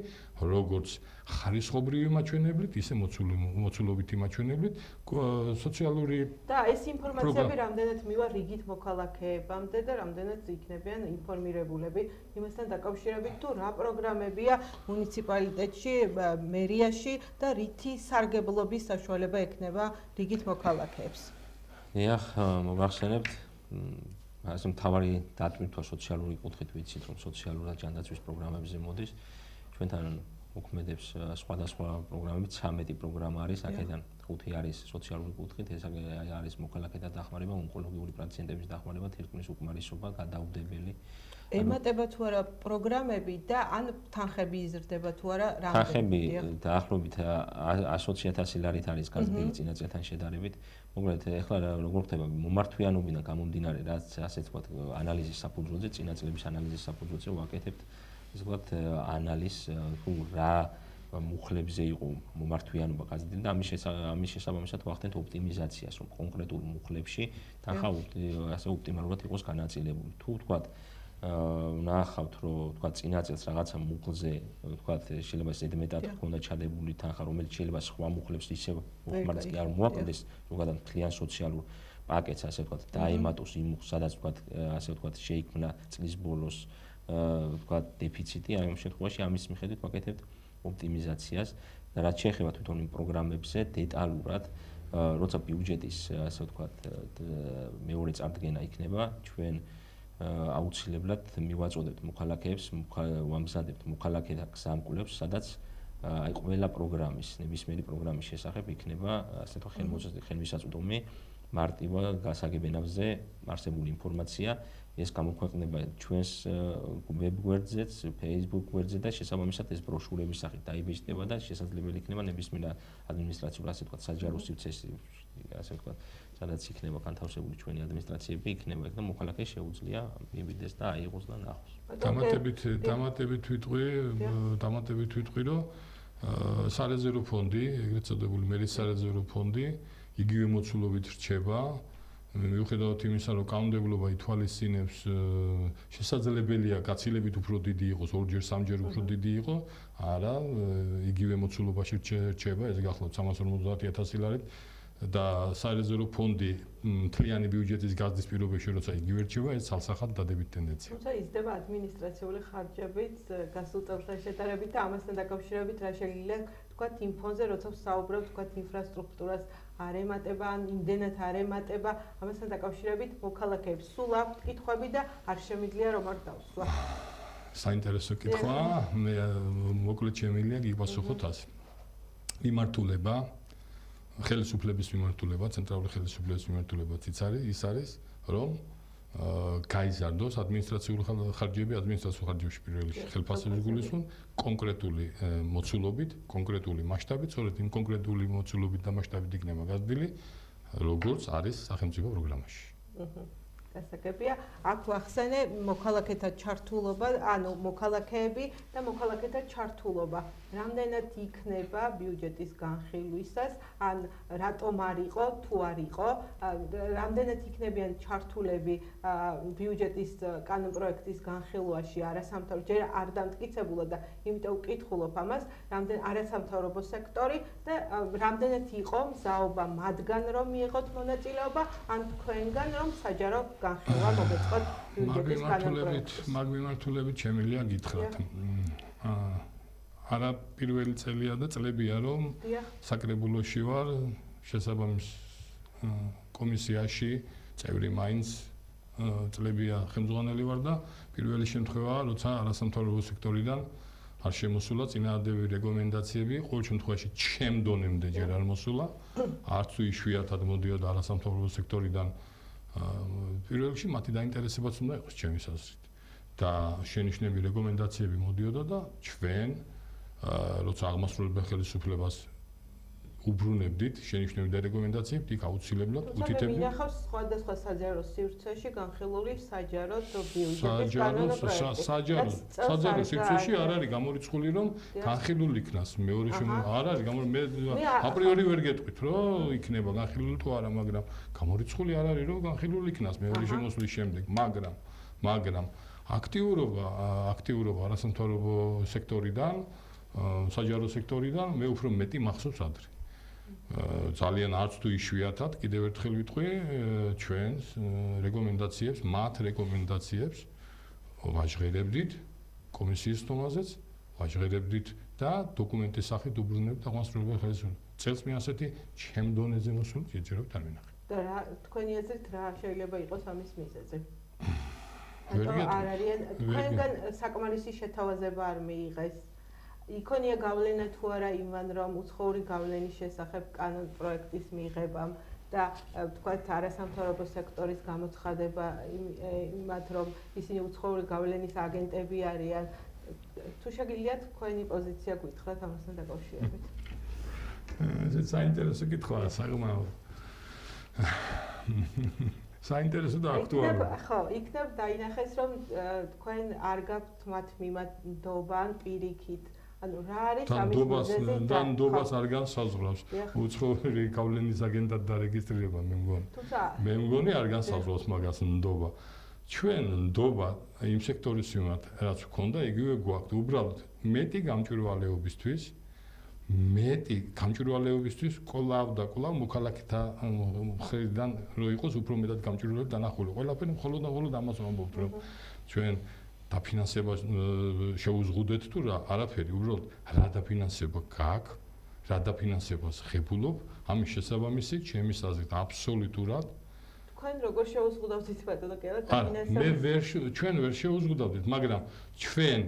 Speaker 3: როგორც ხარისხობრივი მაჩვენებლით, ისე მოცულობითი მაჩვენებლით, სოციალური
Speaker 1: და ეს ინფორმაციები რამდენად მივა რიგით მოქალაქეებამდე და რამდენად იქნებიან ინფორმირებულები იმასთან დაკავშირებით, თუ რა პროგრამებია მუნიციპალიტეტში, მერიაში და რითი სარგებლობის საშუალება ექნება რიგით მოქალაქეებს.
Speaker 2: დიახ, მოგახსენებთ ასე მთავარი დატვირთვა სოციალური კუთხით ვიცით, რომ სოციალურად ჯანდაცვის პროგრამებზე მოდის. ჩვენთან მოქმედებს სხვადასხვა პროგრამები, 13 პროგრამა არის, აქედან 5 არის სოციალური კუთხით, ეს არის მოქალაქეთა დახმარება, ონკოლოგიური პაციენტების დახმარება, თირკმლის უკმარისობა, გადაუდებელი.
Speaker 1: ემატება თუ არა პროგრამები და ან თანხები იზრდება თუ არა რამდენი?
Speaker 2: თანხები დაახლოებით 120.000 ლარით არის გაზრდილი წინა წელთან შედარებით. მოკლედ, ეხლა როგორ ხდება მომართვიანობიდან გამომდინარე, რაც ასე ვთქვათ, ანალიზის საფუძველზე, წინა წლების ანალიზის საფუძველზე ვაკეთებთ, ასე ვთქვათ, ანალიზს, თუ რა მუხლებზე იყო მომართვიანობა გაზრდილი და ამის შესაბამისად ვახდენთ ოპტიმიზაციას, რომ კონკრეტულ მუხლებში თანხა ასე ოპტიმალურად იყოს განაწილებული. თუ ვთქვათ, ნახავთ, რომ ვთქვათ, წინა წელს რაღაცა მუხლზე, ვთქვათ, შეიძლება ზედმეტად ჰქონდა ჩადებული თანხა, რომელიც შეიძლება სხვა მუხლებს ისე მოხმარდეს კი არ მოაკლდეს, ზოგადად მთლიან სოციალურ პაკეტს, ასე ვთქვათ, დაემატოს იმ მუხლს, სადაც ვთქვათ, ასე ვთქვათ, შეიქმნა წლის ბოლოს, ვთქვათ, დეფიციტი, აი ამ შემთხვევაში ამის მიხედვით ვაკეთებთ ოპტიმიზაციას და რაც შეეხება თვითონ იმ პროგრამებზე დეტალურად, როცა ბიუჯეტის, ასე ვთქვათ, მეორე წარდგენა იქნება, ჩვენ აუცილებლად მივაწოდებთ მოქალაქეებს, ვამზადებთ მოქალაქეთა გზამკვლევს, სადაც აი ყველა პროგრამის, ნებისმიერი პროგრამის შესახებ იქნება ასე ვთქვათ ხელმისაწვდომი მარტივად გასაგებენებზე არსებული ინფორმაცია. ეს გამოქვეყნება ჩვენს ვებ გვერდზეც, Facebook გვერდზე და შესაბამისად ეს ბროშურების სახით დაიბეჭდება და შესაძლებელი იქნება ნებისმიერ ადმინისტრაციულ, ასე ვთქვათ, საჯარო სივრცეში, ასე ვთქვათ, სადაც იქნება განთავსებული ჩვენი ადმინისტრაციები, იქნება და მოქალაქე შეუძლია მივიდეს და აიღოს და ნახოს.
Speaker 3: დამატებით ვიტყვი, რომ სარეზერვო ფონდი, ეგრეთ წოდებული მერის სარეზერვო ფონდი, იგივე მოცულობით რჩება მიუხედავად იმისა, რომ კანონმდებლობა ითვალისწინებს შესაძლებელია გაცილებით უფრო დიდი იყოს, ორჯერ, სამჯერ უფრო დიდი იყო, არა, იგივე მოცულობაში რჩება, ეს გახლავთ 350,000 ლარით და საერზერვო ფონდი მთლიანი ბიუჯეტის გაზრდის პირობებში, როცა იგივე რჩება, ეს ცალსახად დადებით ტენდენცია.
Speaker 1: თუმცა იზრდება ადმინისტრაციული ხარჯებიც გასულ წელთან შედარებით და ამასთან დაკავშირებით რა შეიძლება თქვათ იმ ფონზე, როცა ვსაუბრობთ თქვათ ინფრასტრუქტურას არ ემატება, ან იმდენად არ ემატება, ამასთან დაკავშირებით მოქალაქეებს სულ აქვთ კითხვები და არ შემიძლია რომ არ დავსვა.
Speaker 3: საინტერესო კითხვა, მე მოკლედ შემიძლია გიპასუხოთ ასე. მიმართულება ხელისუფლების მიმართულება, ცენტრალური ხელისუფლების მიმართულება ის არის, რომ გაიზარდოს ადმინისტრაციული ხარჯები, ადმინისტრაციული ხარჯებში პირველ რიგში ხელფასების გულისხმობ კონკრეტული მოცულობით, კონკრეტული მასშტაბით, სწორედ იმ კონკრეტული მოცულობით და მასშტაბით იქნება გაზრდილი, როგორც არის სახელმწიფო პროგრამაში.
Speaker 1: გასაგებია, აქ ვახსენე მოქალაქეთა ჩართულობა, ანუ მოქალაქეები და მოქალაქეთა ჩართულობა. რამდენად იქნება ბიუჯეტის განხილვისას, ან რატომ არ იყო, თუ არ იყო, რამდენად იქნებიან ჩართულები ბიუჯეტის კანონპროექტის განხილვაში არასამთავრობო, ჯერ არ დამტკიცებულა და იმიტომ ვკითხულობ ამას, არასამთავრობო სექტორი და რამდენად იყო მზაობა მათგან რომ მიიღოთ მონაწილეობა, ან თქვენგან რომ საჯარო განხილვა მოგეწყოთ ბიუჯეტის კანონპროექტს.
Speaker 3: მაგ მიმართულებით შემიძლია გითხრათ. არა პირველი წელია და წლებია რომ საკრებულოში ვარ შესაბამის კომისიაში წევრი მაინც წლებია ხელმძღვანელი ვარ და პირველი შემთხვევაა როცა არასამთავრობო სექტორიდან არ შემოსულა წინააღმდეგი რეკომენდაციები ყოველ შემთხვევაში ჩემ დონემდე ჯერ არ მოსულა არც თუ იშვიათად მოდიოდა არასამთავრობო სექტორიდან პირველ რიგში მათი დაინტერესებაც უნდა იყოს ჩემის აზრით და შენიშვნები რეკომენდაციები მოდიოდა და ჩვენ როცა აღმასრულებელ ხელისუფლებას უბრუნებდით შენიშვნები და რეკომენდაციები, იქ აუცილებლად უთითებდით.
Speaker 1: მინახავს სხვადასხვა საჯარო სივრცეში განხილული საჯარო ბიუჯეტის კანონპროექტი.
Speaker 3: საჯარო სივრცეში არ არის გამორიცხული რომ განხილული იქნას. მეორე არ არის მე აპრიორი ვერ გეტყვით რომ იქნება განხილული თუ არა, მაგრამ გამორიცხული არ არის რომ განხილული იქნას მეორე შემოსვლის შემდეგ, მაგრამ აქტიურობა არასამთავრობო სექტორიდან საჯარო სექტორიდან მე უფრო მეტი მახსოვს ადრე. ძალიან არც თუ იშვიათად კიდევ ერთხელ ვიტყვი ჩვენს რეკომენდაციებს, მათ რეკომენდაციებს ვაჟღერებდით კომისიის თომაზეც, ვაჟღერებდით და დოკუმენტის სახით უბრუნებდით აღმასრულებელ ხელისუფლებას. წელს მე ასეთი ჩემ დონეზე მოსული ჯერჯერობით არ ვინახე.
Speaker 1: და თქვენი აზრით რა შეიძლება იყოს ამის მიზეზი? არ არიან თქვენგან საკმარისი შეთავაზება არ მიიღეს. იქონია გავლენა თუ არა იმან რომ უცხოური გავლენის შესახებ კანონპროექტის მიღებამ და თქვათ არასამთავრობო სექტორის გამოცხადება იმათ რომ ისინი უცხოური გავლენის აგენტები არიან თუ შეგიძლიათ თქვენი პოზიცია გითხრათ ამასთან დაკავშირებით.
Speaker 3: ეს საინტერესო კითხვაა საკმაოდ. საინტერესო და აქტუალური.
Speaker 1: ხო, იქნებ დაინახეს რომ თქვენ არ გაქვთ მათ მიმართ ნდობა ან პირიქით ანუ რა არის ამის მიზეზი
Speaker 3: და ნდობას არ განსაზღვრავს უცხოური გავლენის აგენტად დარეგისტრირება მე მგონი არ განსაზღვრავს მაგას ნდობა ჩვენ ნდობა იმ სექტორის მიმართ რაც ვქონდა იგივე გვაქვს უბრალოდ მეტი გამჭვირვალეობისთვის კვლავ მოქალაქეთა მხრიდან რო იყოს უფრო მეტად გამჭვირვალეობ დანახული ყველაფერი მხოლოდ ამას ვამბობთ რომ ჩვენ დაფინანსება შეუზღუდეთ თუ რა არაფერი უბრალოდ რა დაფინანსება გაქვს რა დაფინანსებას ღებულობ ამის შესაბამისით ჩემის აზრით აბსოლუტურად
Speaker 1: თქვენ როგორ შეუზღუდავთ ბატონო კელა დაფინანსებას
Speaker 3: ჩვენ ვერ შეუზღუდავთ მაგრამ ჩვენ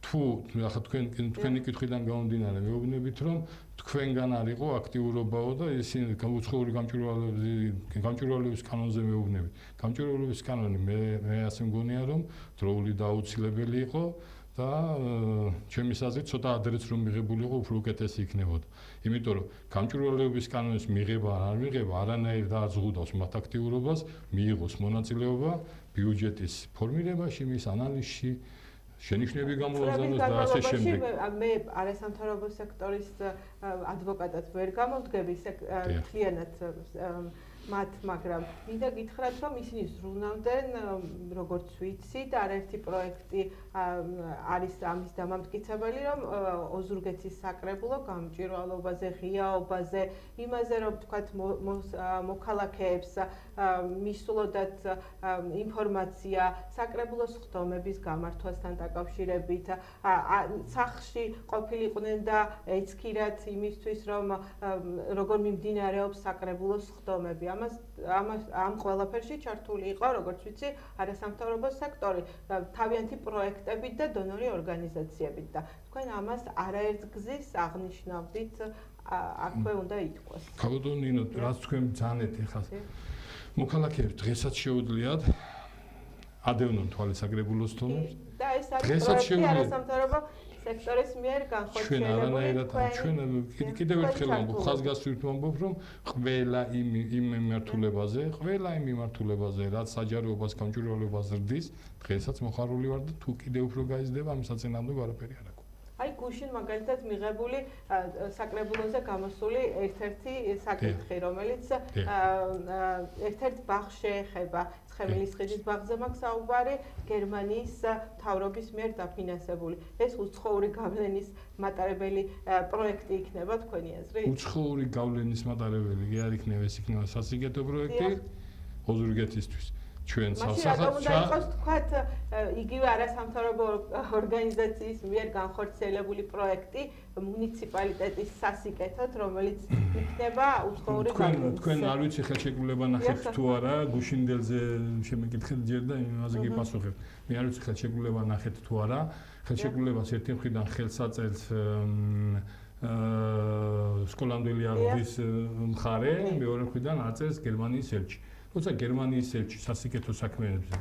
Speaker 3: თუ ახლა თქვენი კითხვიდან გამომდინარე მეუბნებით რომ თქვენგან არ იყო აქტიურობაო და ისინი უცხოური გამჭვირვალეობის კანონზე მეუბნებით. გამჭვირვალეობის კანონი მე ასე მგონია რომ დროული და აუცილებელი იყო და ჩემის აზრით ცოტა ადრეც რომ მიღებული იყო უფრო უკეთესი იქნებოდა. იმიტომ რომ გამჭვირვალეობის კანონის მიღება არ მიღება არანაირ და არ ზღუდავს მათ აქტიურობას, მიიღოს მონაწილეობა ბიუჯეტის ფორმირებაში, მის ანალიზში შენიშვნები გამოაზრდოს და ასე შემდეგ.
Speaker 1: მე არასამთავრობო სექტორის ადვოკატად ვერ გამოვდგები, მთლიანად მათ, მაგრამ მინდა გითხრათ, რომ ისინი ზრუნავდნენ, როგორც ვიცით, არაერთი პროექტი არის ამის დამამტკიცებელი, რომ ოზურგეთის საკრებულო გამჭვირვალობაზე, ღიაობაზე, იმაზე, რომ თქვათ მოქალაქეებს მისულოდათ ინფორმაცია საკრებულოს ხდომების გამართვასთან დაკავშირებით, სახლში ყოფილიყვნენ და ეცქირათ იმისთვის, რომ როგორ მიმდინარეობს საკრებულოს ხდომები. ამ ყველაფერში ჩართული იყო, როგორც ვიცი, არასამთავრობო სექტორი, თავიანთი პროექტებით და დონორი ორგანიზაციებით და თქვენ ამას არაერთ გზის აღნიშნავდით, აქვე უნდა ითქვას.
Speaker 3: ქალბატონო ნინო, რაც თქვენ ბრძანეთ ეხლა მოქალაქეებს დღესაც შეუძლიათ ადევნონ თვალის საკრებულოს თომებს
Speaker 1: და ეს არის არასამთავრობო სექტორის მიერ განხორციელებული
Speaker 3: ჩვენ კიდევ ერთხელ ვამბობ, ხაზგასმით ვამბობ, რომ ყველა იმ მიმართულებაზე, რაც საჯაროებას, გამჭვირვალობას ზრდის, დღესაც მოხარული ვარ და თუ კიდევ უფრო გაიზრდება, ამ საწინააღმდეგო არაფერი არ აქვს.
Speaker 1: აი გუშინ მაგალითად მიღებული საკრებულოზე გამოსული ერთ-ერთი საკითხი, რომელიც ერთ-ერთ ბაღს შეეხება, ცხენილის ხიდის ბაღზე მაქვს საუბარი, გერმანიის მთავრობის მიერ დაფინანსებული. ეს უცხოური გავლენის მატარებელი პროექტი იქნება თქვენი აზრით?
Speaker 3: უცხოური გავლენის მატარებელი კი არ იქნება, ეს იქნება სასიკეთო პროექტი ოზურგეთისთვის. ჩვენ
Speaker 1: სასახად თქვათ იგივე არასამთავრობო ორგანიზაციის მიერ განხორციელებული პროექტი მუნიციპალიტეტის სასიკეთოდ, რომელიც იქნება უცხოური გავლენის.
Speaker 3: თქვენ არ ვიცი ხელშეკრულება ნახეთ თუ არა, გუშინდელზე შემეკითხეთ ჯერ და იმაზე გიპასუხებ. მე არ ვიცი ხელშეკრულება ნახეთ თუ არა, ხელშეკრულებას ერთი მხრიდან ხელს აწევს სკოლამდელი აღზრდის მხარე, მეორე მხრიდან აწევს გერმანიის ელჩი. თუმცა გერმანიის ელჩი სასიკეთო საქმეებზე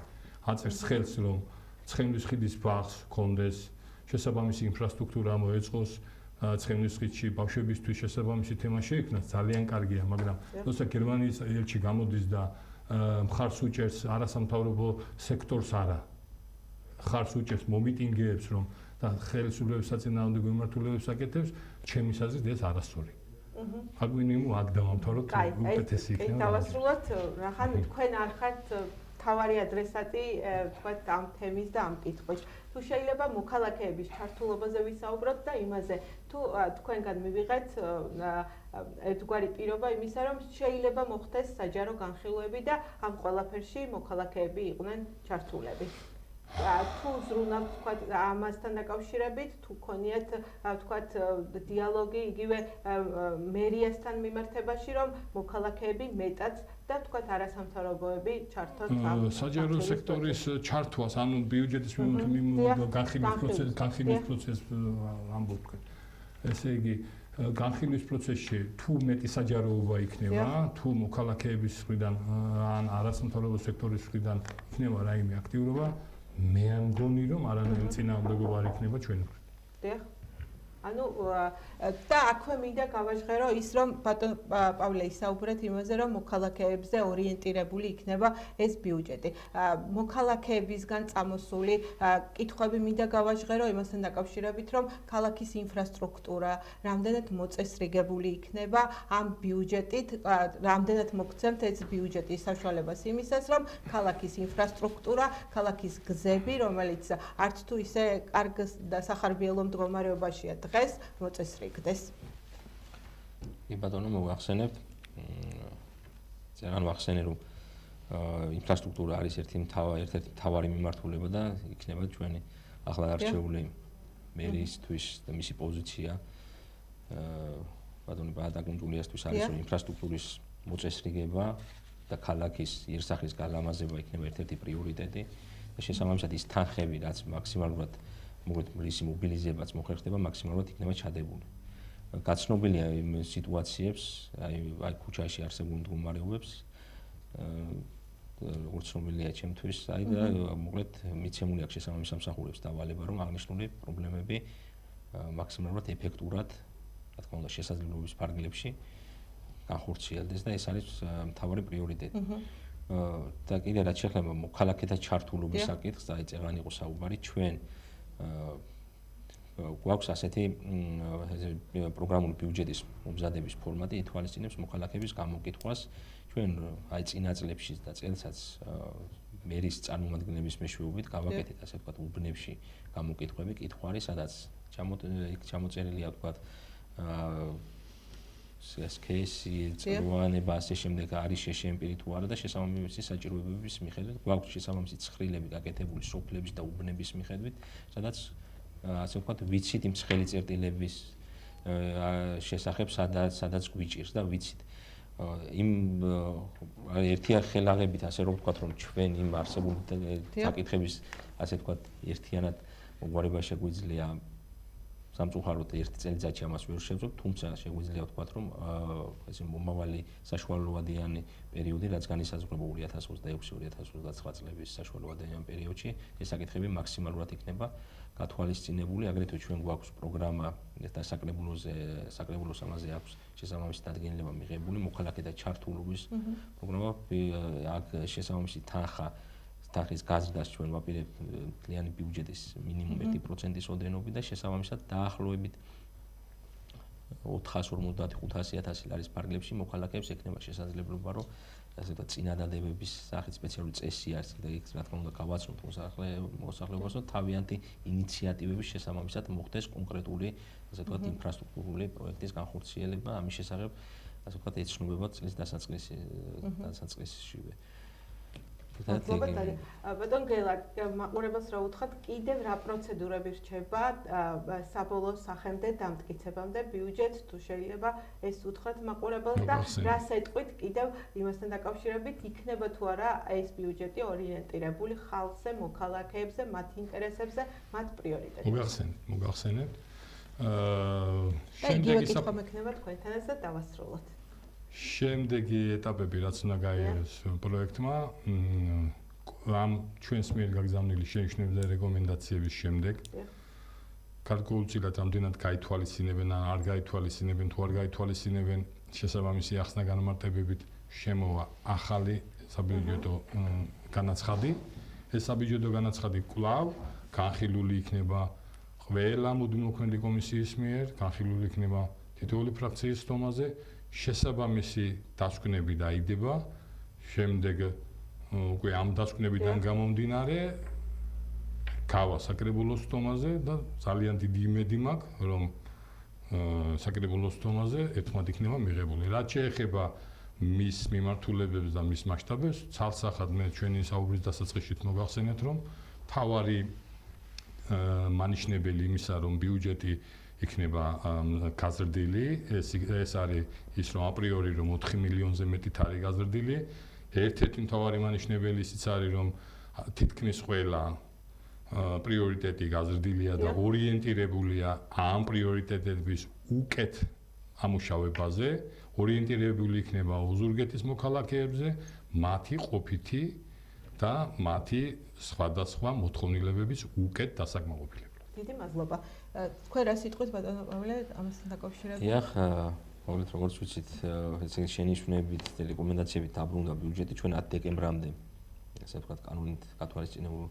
Speaker 3: აწევს ხელს, რომ ცხენილის ხიდის ბაღს ჰქონდეს შესაბამისი ინფრასტრუქტურა მოეწყოს, ცხენილის ხიდში ბავშვებისთვის შესაბამისი თემა შეიქმნას, ძალიან კარგია, მაგრამ თუმცა გერმანიის ელჩი გამოდის და მხარს უჭერს არასამთავრობო სექტორს არა. მხარს უჭერს მომიტინგეებს, რომ და ხელისუფლების საწინააღმდეგო მიმართულებებს აკეთებს, ჩემი აზრით ეს არასწორი. აქ მინიმუმ აქ დავამთავროთ უკეთესი იქნება.
Speaker 1: დავასრულოთ, რახან თქვენ არ ხართ თავარი ადრესატი თქვათ ამ თემის და ამ კითხვის. თუ შეიძლება მოქალაქეების ჩართულობაზე ვისაუბროთ და იმაზე, თუ თქვენგან მივიღეთ ერთგვარი პირობა იმისა, რომ შეიძლება მოხდეს საჯარო განხილვები და ამ ყველაფერში მოქალაქეები იყვნენ ჩართულები. თუ ზრუნავთ თქვათ ამასთან დაკავშირებით, თუ გქონიათ თქვათ დიალოგი იგივე მერიასთან მიმართებაში, რომ მოქალაქეები მეტად და თქვათ არასამთავრობოები ჩართოთ
Speaker 3: საჯარო სექტორის ჩართვას, ანუ ბიუჯეტის განხილვის პროცესს ამბობ თქვენ. ესე იგი განხილვის პროცესში თუ მეტი საჯაროობა იქნება, თუ მოქალაქეების მხრიდან ან არასამთავრობო სექტორის მხრიდან იქნება რაიმე აქტიურობა, მე ამგონი რომ არანაირი წინააღმდეგობა არ იქნება ჩვენთვის.
Speaker 1: დიახ. ანუ და აქვე მინდა გავაჟღერო ის, რომ ბატონ პავლე ისაუბრეთ იმაზე, რომ მოქალაქეებზე ორიენტირებული იქნება ეს ბიუჯეტი. მოქალაქეებისგან წამოსული კითხვები მინდა გავაჟღერო იმასთან დაკავშირებით, რომ ქალაქის ინფრასტრუქტურა რამდენად მოწესრიგებული იქნება ამ ბიუჯეტით, რამდენად მოგცემთ ეს ბიუჯეტი საშუალებას იმისას, რომ ქალაქის ინფრასტრუქტურა, ქალაქის გზები, რომელიც არც თუ ისე კარგ და სახარბიელო მდგომარეობაშია დღეს მოწესრიგდეს.
Speaker 2: კი ბატონო, მოვახსენებთ. ძალიან ვახსენე, რომ ინფრასტრუქტურა არის ერთი მთავარი მიმართულება და იქნება ჩვენი ახლა არჩეული მერისთვის და მისი პოზიცია. ბატონი ბადაგუნჯულიასთვის არის რომ ინფრასტრუქტურის მოწესრიგება და ქალაქის იერსახის გალამაზება იქნება ერთ-ერთი პრიორიტეტი და შესაბამისად ის თანხები, რაც მაქსიმალურად მოგეთ მობილიზებაც მოხერხდება, მაქსიმალურად იქნება ჩადებული. გაცნობილია იმ სიტუაციებს, აი ქუჩაში არსებულ მდგომარეობებს, როგორც ცნობილია ჩემთვის, აი და მოკლედ მიცემული აქვს შესაბამის სამსახურებს დავალება, რომ აღნიშნული პრობლემები მაქსიმალურად ეფექტურად, რა თქმა უნდა, შესაძლებლობის ფარგლებში განხორციელდეს და ეს არის მთავარი პრიორიტეტი. და კიდე რაც შეეხება მოქალაქეთა ჩართულობის საკითხს, აი წეგან იყო საუბარი, ჩვენ გვაქვს ასეთი პროგრამული ბიუჯეტის მომზადების ფორმატი, ითვალისწინებს მოქალაქეების გამოკითხვას ჩვენ აი წინა წლებშიც და წელსაც მერის წარმომადგენლების მეშვეობით გავაკეთეთ ასე ვთქვათ უბნებში გამოკითხვები, კითხვარი, სადაც ჩამოწერილია ვთქვათ ეს кейსი, წრუანება, ასე შემდეგ არის შეშემპირი თუ არა და შესაბამისი საჭიროებების მიხედვით გვაქვს შესაბამისი ცხრილები გაკეთებული სოფლების და უბნების მიხედვით, სადაც ასე ვთქვათ ვიცით იმ ცხელი წერტილების შესახებ სადაც გვიჭირს და ვიცით იმ ერთიან ხელაღებით ასე რომ ვთქვათ რომ ჩვენ იმ არსებული საკითხების ასე ვთქვათ ერთიანად მოგვარება შეგვიძლია სამწუხაროდ ერთი წელიწადში ამას ვერ შევძლებ, თუმცა შეგვიძლია ვთქვათ რომ ესე მომავალი საშუალოვადიანი პერიოდი რაც განისაზღვრება 2026-2029 წლების საშუალოვადიან პერიოდში ეს საკითხები მაქსიმალურად იქნება გათვალისწინებული, აგრეთვე ჩვენ გვაქვს პროგრამა და საკრებულოს ამაზე აქვს შესაბამისი დადგენილება მიღებული, მოქალაქეთა ჩართულობის პროგრამა, აქ შესაბამისი თანხის გაზრდას ჩვენ ვაპირებთ მთლიანი ბიუჯეტის მინიმუმ 1%-ის ოდენობით და შესაბამისად დაახლოებით 455,000 ლარის ფარგლებში მოქალაქეებს ექნება შესაძლებლობა, რომ ასე ვთქვათ, წინადადებების სახით სპეციალური წესი არის და იქ რა თქმა უნდა გავაცნოთ მოსახლეობას, რომ თავიანთი ინიციატივების შესაბამისად მოხდეს კონკრეტული ასე ვთქვათ ინფრასტრუქტურული პროექტის განხორციელება, ამის შესახებ ასე ვთქვათ ეცნობება წლის დასაწყისშივე.
Speaker 1: ბატონ გელა, მაყურებელს რა უთხრათ, კიდევ რა პროცედურები რჩება საბოლოო სახემდე დამტკიცებამდე ბიუჯეტს თუ შეიძლება ეს უთხრათ მაყურებელს და რას ეტყვით კიდევ იმასთან დაკავშირებით იქნება თუ არა ეს ბიუჯეტი ორიენტირებული ხალხზე, მოქალაქეებზე, მათ ინტერესებზე, მათ პრიორიტეტებზე.
Speaker 3: მოგახსენებთ.
Speaker 1: შემდეგი კითხვა მექნება თქვენთანაც და დავასრულოთ.
Speaker 3: შემდეგი ეტაპები რაც უნდა გაიაროს პროექტმა ამ ჩვენს მიერ გაგზავნილი შენიშვნების და რეკომენდაციების შემდეგ გარკვეულწილად ამდენად გაითვალისწინებენ ან არ გაითვალისწინებენ თუ არ გაითვალისწინებენ შესაბამისი ახსნა განმარტებებით შემოვა ახალი საბიუჯეტო განაცხადი ეს საბიუჯეტო განაცხადი კვლავ განხილული იქნება ყველა მუდმივმოქმედი კომისიის მიერ განხილული იქნება თითოეული ფრაქციის სტომაზე შესაბამისი დასკვნები დაიდება შემდეგ უკვე ამ დასკვნებიდან გამომდინარე გავა საკრებულოს სტომაზე და ძალიან დიდი იმედი მაქვს რომ საკრებულოს სტომაზე ერთმანეთ იქნება მიღებული რაც შეეხება მის მიმართულებებს და მის მასშტაბებს ცალსახად მე ჩვენი საუბრის დასაწყისში მოგახსენეთ რომ თავარი მანიშნებელი იმისა რომ ბიუჯეტი იქნება გაზრდილი ეს არის ის რომ აპრიორი რომ 4 მილიონზე მეტით არის გაზრდილი ერთ-ერთი მთავარი მანიშნებელი ისიც არის რომ თითქმის ყველა პრიორიტეტი გაზრდილია და ორიენტირებულია ამ პრიორიტეტების უკეთ ამუშავებაზე ორიენტირებული იქნება უზურგეთის მოქალაქეებზე მათი ყოფითი და მათი სხვადასხვა მოთხოვნილებების უკეთ დასაკმაყოფილებლად
Speaker 1: დიდი მადლობა. თქვენ რა სიტყვით ბატონო პავლე ამასთან დაკავშირებით?
Speaker 2: დიახ, მოგეთ როგორც ვიცით, ესე შენიშვნებით და რეკომენდაციებით დაბრუნდა ბიუჯეტი ჩვენ 10 დეკემბრამდე, ასე ვთქვათ, კანონით გათვალისწინებულ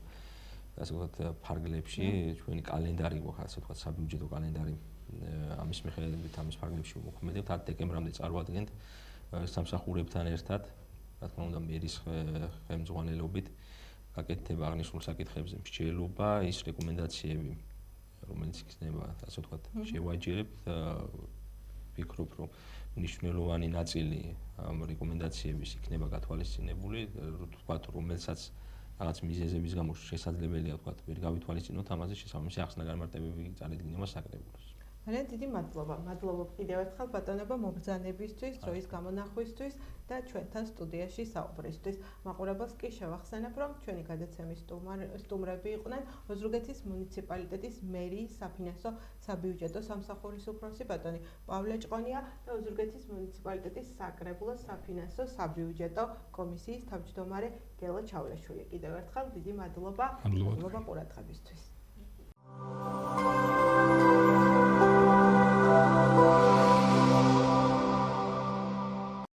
Speaker 2: ასე ვთქვათ ფარგლებში, ჩვენი კალენდარი გვაქვს, ასე ვთქვათ, საბიუჯეტო კალენდარი ამის მიხედვით ამის ფარგლებში მოქმედებთ 10 დეკემბრამდე წარვადგენთ სამსახურებთან ერთად, რა თქმა უნდა, მერის ხელმძღვანელობით გაკეთდება აღნიშნულ საკითხებზე მსჯელობა, ის რეკომენდაციები რომელიც იქნება, ასე ვთქვათ, შევაჯერებთ, ვფიქრობ, რომ მნიშვნელოვანი ნაწილი ამ რეკომენდაციების იქნება გათვალისწინებული, ვთქვათ, რომელსაც რაღაც მიზეზების გამო შესაძლებელია, ვთქვათ, ვერ გავითვალისწინოთ, ამაზე შესაბამისი ახსნა განმარტებები წარიდგინება საკრებულოს.
Speaker 1: ძალიან დიდი მადლობა. მადლობა კიდევ ერთხელ ბატონებო მობრძანებისთვის, დროის გამონახვისთვის და ჩვენთან სტუდიაში საუბრისთვის. მაყურებელს კი შევახსენებ, რომ ჩვენი გადაცემის სტუმრები იყვნენ ოზურგეთის მუნიციპალიტეტის მერიის საფინანსო საბიუჯეტო სამსახურის უფროსი ბატონი პავლე ჭყონია და ოზურგეთის მუნიციპალიტეტის საკრებულოს საფინანსო საბიუჯეტო კომისიის თავმჯდომარე გელა ჩავლეშვილი. კიდევ ერთხელ დიდი მადლობა. მადლობა ყურადღებისთვის.